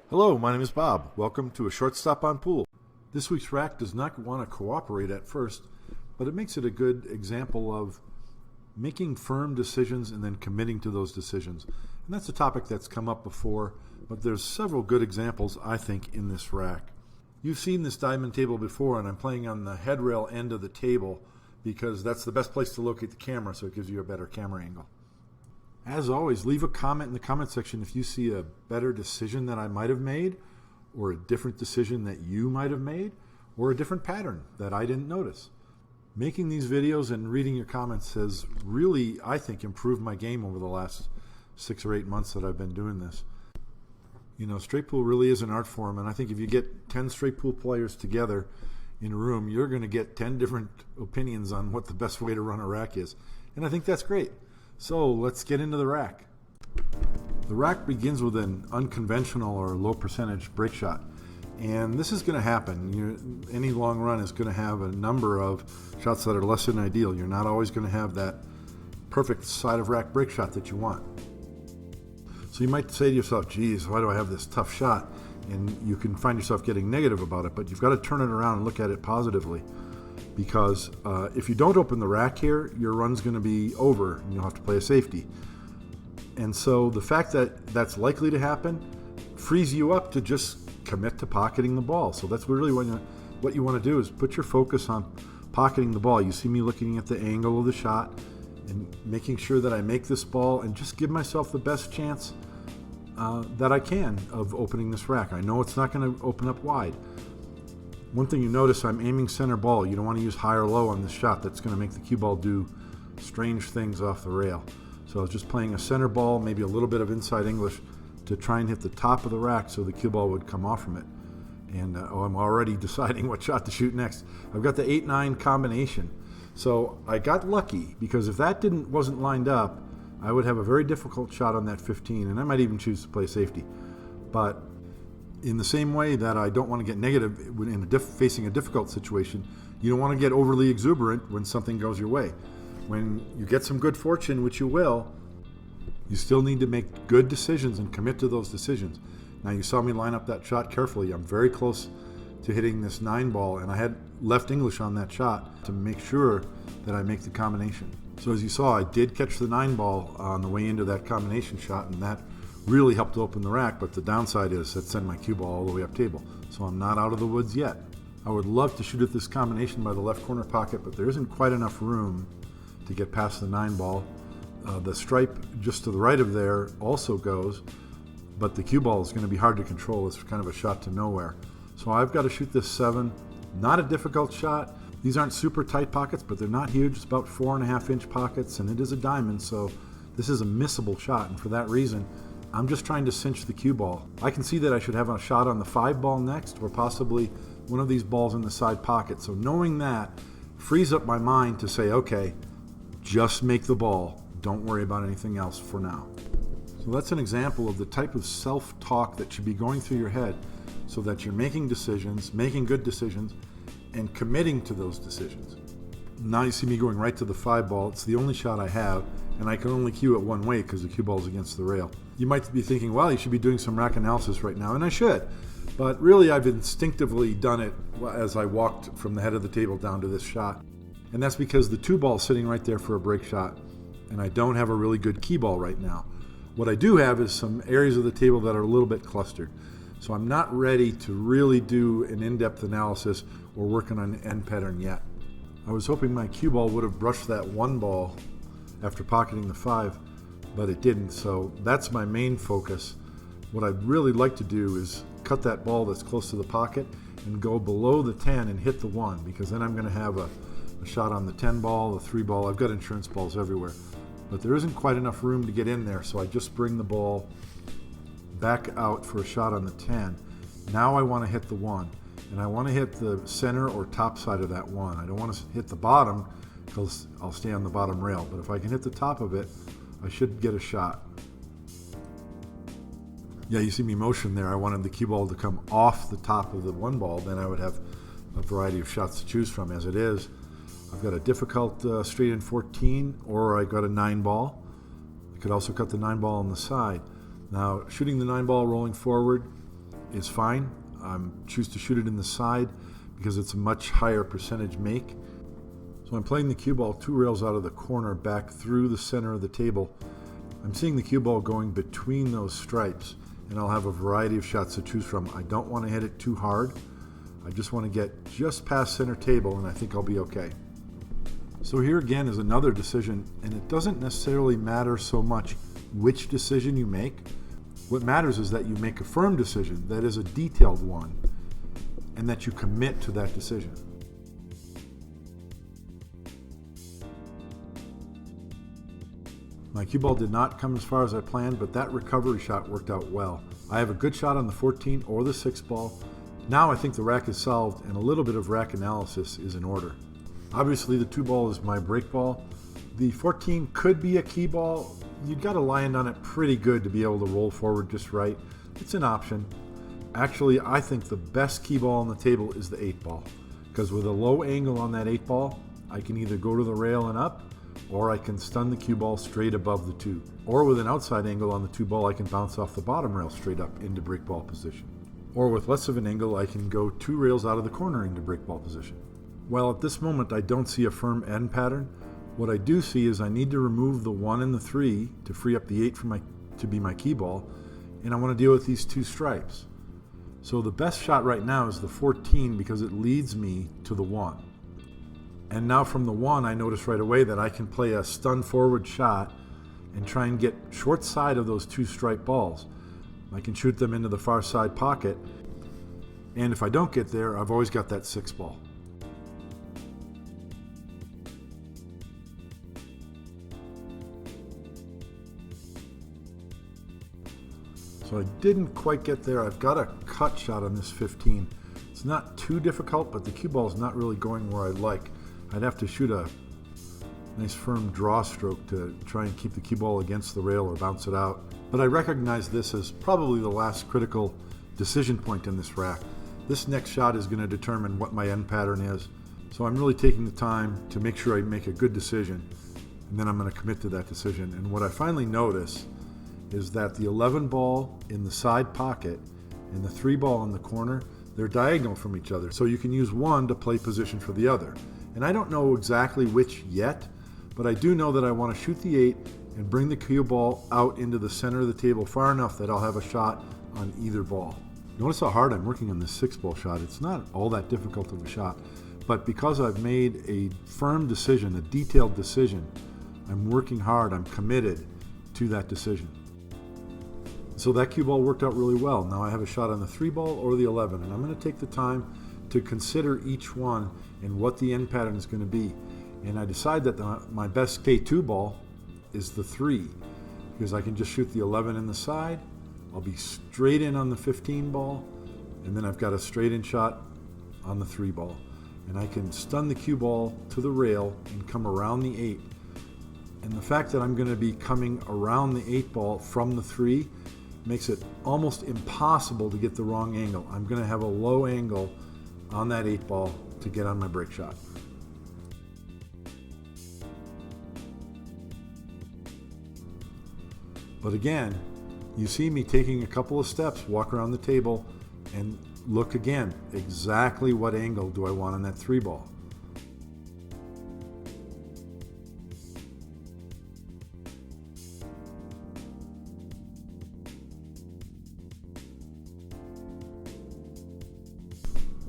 Hello, my name is Bob. Welcome to a short stop on pool. This week's rack does not want to cooperate at first, but it makes it a good example of making firm decisions and then committing to those decisions. And that's a topic that's come up before, but there's several good examples, I think, in this rack. You've seen this diamond table before, and I'm playing on the headrail end of the table because that's the best place to locate the camera, so it gives you a better camera angle. As always, leave a comment in the comment section if you see a better decision that I might have made, or a different decision that you might have made, or a different pattern that I didn't notice. Making these videos and reading your comments has really, I think, improved my game over the last 6 or 8 months that I've been doing this. You know, straight pool really is an art form, and I think if you get 10 straight pool players together in a room, you're going to get 10 different opinions on what the best way to run a rack is. And I think that's great. So let's get into the rack. The rack begins with an unconventional or low percentage break shot. And this is going to happen. Any long run is going to have a number of shots that are less than ideal. You're not always going to have that perfect side of rack break shot that you want. So you might say to yourself, geez, why do I have this tough shot? And you can find yourself getting negative about it, but you've got to turn it around and look at it positively. Because if you don't open the rack here, your run's going to be over and you'll have to play a safety. And so the fact that that's likely to happen frees you up to just commit to pocketing the ball. So that's really what you want to do is put your focus on pocketing the ball. You see me looking at the angle of the shot and making sure that I make this ball and just give myself the best chance that I can of opening this rack. I know it's not going to open up wide. One thing you notice, I'm aiming center ball. You don't want to use high or low on this shot. That's going to make the cue ball do strange things off the rail. So I was just playing a center ball, maybe a little bit of inside English to try and hit the top of the rack so the cue ball would come off from it. And I'm already deciding what shot to shoot next. I've got the 8-9 combination. So I got lucky because if that wasn't lined up, I would have a very difficult shot on that 15, and I might even choose to play safety. But in the same way that I don't want to get negative in facing a difficult situation, you don't want to get overly exuberant when something goes your way. When you get some good fortune, which you will, you still need to make good decisions and commit to those decisions. Now you saw me line up that shot carefully. I'm very close to hitting this 9 ball, and I had left English on that shot to make sure that I make the combination. So as you saw, I did catch the 9 ball on the way into that combination shot, and that really helped to open the rack, but the downside is that sent my cue ball all the way up table. So I'm not out of the woods yet. I would love to shoot at this combination by the left corner pocket, but there isn't quite enough room to get past the 9 ball. The stripe just to the right of there also goes, but the cue ball is going to be hard to control. It's kind of a shot to nowhere. So I've got to shoot this 7. Not a difficult shot. These aren't super tight pockets, but they're not huge. It's about 4.5-inch pockets, and it is a diamond, so this is a missable shot, and for that reason, I'm just trying to cinch the cue ball. I can see that I should have a shot on the 5 ball next, or possibly one of these balls in the side pocket. So knowing that frees up my mind to say, okay, just make the ball. Don't worry about anything else for now. So that's an example of the type of self-talk that should be going through your head so that you're making decisions, making good decisions, and committing to those decisions. Now you see me going right to the 5 ball. It's the only shot I have, and I can only cue it one way because the cue ball is against the rail. You might be thinking, well, you should be doing some rack analysis right now, and I should. But really, I've instinctively done it as I walked from the head of the table down to this shot. And that's because the 2 ball is sitting right there for a break shot, and I don't have a really good key ball right now. What I do have is some areas of the table that are a little bit clustered. So I'm not ready to really do an in-depth analysis or working on an end pattern yet. I was hoping my cue ball would have brushed that 1 ball after pocketing the 5, but it didn't, so that's my main focus. What I'd really like to do is cut that ball that's close to the pocket and go below the 10 and hit the 1, because then I'm going to have a shot on the 10 ball, the 3 ball. I've got insurance balls everywhere, but there isn't quite enough room to get in there, so I just bring the ball back out for a shot on the 10. Now I want to hit the 1, and I want to hit the center or top side of that 1. I don't want to hit the bottom because I'll stay on the bottom rail, but if I can hit the top of it, I should get a shot. Yeah, you see me motion there. I wanted the cue ball to come off the top of the 1 ball, then I would have a variety of shots to choose from. As it is, I've got a difficult straight in 14, or I've got a 9 ball. I could also cut the 9 ball on the side. Now, shooting the 9 ball rolling forward, is fine. I choose to shoot it in the side because it's a much higher percentage make. So I'm playing the cue ball 2 rails out of the corner back through the center of the table. I'm seeing the cue ball going between those stripes, and I'll have a variety of shots to choose from. I don't want to hit it too hard. I just want to get just past center table, and I think I'll be okay. So here again is another decision, and it doesn't necessarily matter so much which decision you make. What matters is that you make a firm decision, that is a detailed one, and that you commit to that decision. My cue ball did not come as far as I planned, but that recovery shot worked out well. I have a good shot on the 14 or the 6 ball. Now I think the rack is solved and a little bit of rack analysis is in order. Obviously the 2 ball is my break ball. The 14 could be a key ball. You've got to land on it pretty good to be able to roll forward just right. It's an option. Actually, I think the best key ball on the table is the 8 ball, because with a low angle on that 8 ball, I can either go to the rail and up, or I can stun the cue ball straight above the 2. Or with an outside angle on the 2 ball, I can bounce off the bottom rail straight up into break ball position. Or with less of an angle, I can go 2 rails out of the corner into break ball position. Well, at this moment, I don't see a firm end pattern. What I do see is I need to remove the 1 and the 3 to free up the 8 to be my key ball, and I want to deal with these 2 stripes. So the best shot right now is the 14 because it leads me to the 1. And now from the 1, I notice right away that I can play a stun forward shot and try and get short side of those 2 stripe balls. I can shoot them into the far side pocket, and if I don't get there, I've always got that 6 ball. So I didn't quite get there. I've got a cut shot on this 15. It's not too difficult, but the cue ball is not really going where I'd like. I'd have to shoot a nice firm draw stroke to try and keep the cue ball against the rail or bounce it out. But I recognize this as probably the last critical decision point in this rack. This next shot is going to determine what my end pattern is. So I'm really taking the time to make sure I make a good decision, and then I'm going to commit to that decision. And what I finally notice is that the 11 ball in the side pocket and the 3 ball in the corner, they're diagonal from each other. So you can use one to play position for the other. And I don't know exactly which yet, but I do know that I want to shoot the 8 and bring the cue ball out into the center of the table far enough that I'll have a shot on either ball. Notice how hard I'm working on this 6 ball shot. It's not all that difficult of a shot, but because I've made a firm decision, a detailed decision, I'm working hard, I'm committed to that decision. So that cue ball worked out really well. Now I have a shot on the 3 ball or the 11, and I'm going to take the time to consider each one and what the end pattern is going to be. And I decide that my best K2 ball is the 3, because I can just shoot the 11 in the side, I'll be straight in on the 15 ball, and then I've got a straight in shot on the 3 ball. And I can stun the cue ball to the rail and come around the 8. And the fact that I'm going to be coming around the 8 ball from the 3 makes it almost impossible to get the wrong angle. I'm going to have a low angle on that 8 ball to get on my break shot. But again, you see me taking a couple of steps, walk around the table, and look again, exactly what angle do I want on that 3 ball.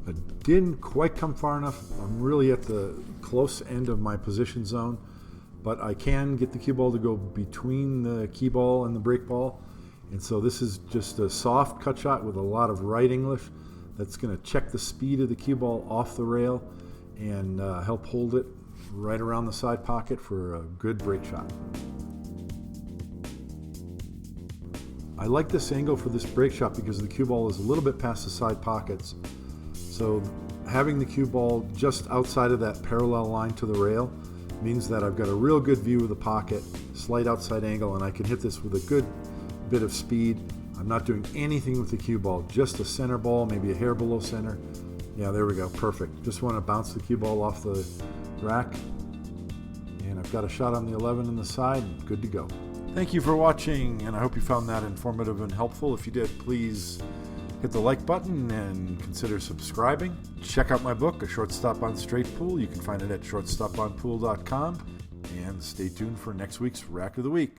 I didn't quite come far enough. I'm really at the close end of my position zone, but I can get the cue ball to go between the key ball and the break ball. And so this is just a soft cut shot with a lot of right English that's going to check the speed of the cue ball off the rail and help hold it right around the side pocket for a good break shot. I like this angle for this break shot because the cue ball is a little bit past the side pockets. So having the cue ball just outside of that parallel line to the rail means that I've got a real good view of the pocket, slight outside angle, and I can hit this with a good bit of speed. I'm not doing anything with the cue ball, just a center ball, maybe a hair below center. Yeah, there we go, perfect. Just want to bounce the cue ball off the rack. And I've got a shot on the 11 in the side, good to go. Thank you for watching, and I hope you found that informative and helpful. If you did, please Hit the like button and consider subscribing. Check out my book, A Short Stop on Straight Pool. You can find it at shortstoponpool.com. And stay tuned for next week's Rack of the Week.